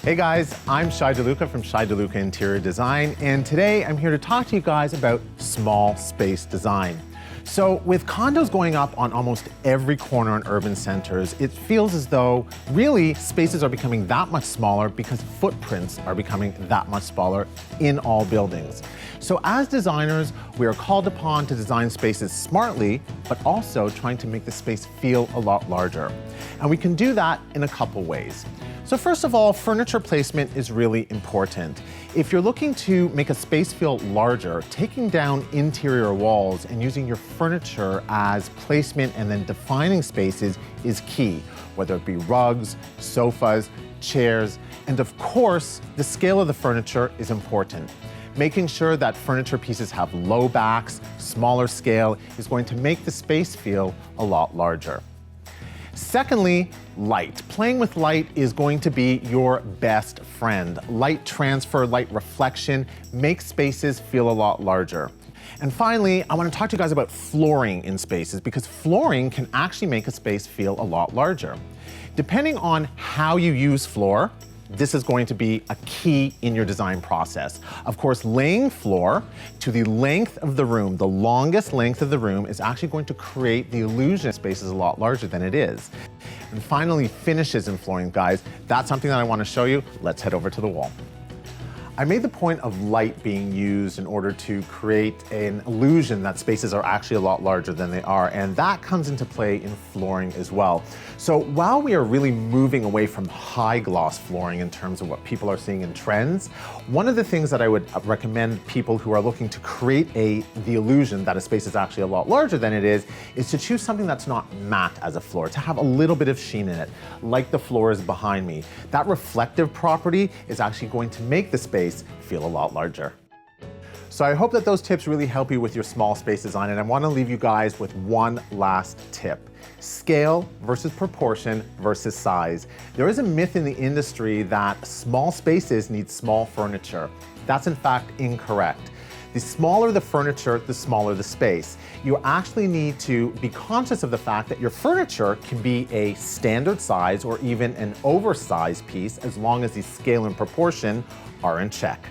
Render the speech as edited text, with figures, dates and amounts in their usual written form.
Hey guys, I'm Shai Deluca from Shai Deluca Interior Design, and today I'm here to talk to you guys about small space design. So with condos going up on almost every corner in urban centers, it feels as though really spaces are becoming that much smaller because footprints are becoming that much smaller in all buildings. So as designers, we are called upon to design spaces smartly, but also trying to make the space feel a lot larger. And we can do that in a couple ways. So first of all, furniture placement is really important. If you're looking to make a space feel larger, taking down interior walls and using your furniture as placement and then defining spaces is key, whether it be rugs, sofas, chairs, and of course, the scale of the furniture is important. Making sure that furniture pieces have low backs, smaller scale, is going to make the space feel a lot larger. Secondly, light. Playing with light is going to be your best friend. Light transfer, light reflection makes spaces feel a lot larger. And finally, I want to talk to you guys about flooring in spaces because flooring can actually make a space feel a lot larger. Depending on how you use floor, this is going to be a key in your design process. Of course, laying floor to the length of the room, the longest length of the room, is actually going to create the illusion space is a lot larger than it is. And finally, finishes in flooring, guys. That's something that I want to show you. Let's head over to the wall. I made the point of light being used in order to create an illusion that spaces are actually a lot larger than they are, and that comes into play in flooring as well. So while we are really moving away from high gloss flooring in terms of what people are seeing in trends, one of the things that I would recommend people who are looking to create the illusion that a space is actually a lot larger than it is to choose something that's not matte as a floor, to have a little bit of sheen in it, like the floors behind me. That reflective property is actually going to make the space feel a lot larger. So I hope that those tips really help you with your small space design, and I want to leave you guys with one last tip. Scale versus proportion versus size. There is a myth in the industry that small spaces need small furniture. That's in fact incorrect. The smaller the furniture, the smaller the space. You actually need to be conscious of the fact that your furniture can be a standard size or even an oversized piece as long as the scale and proportion are in check.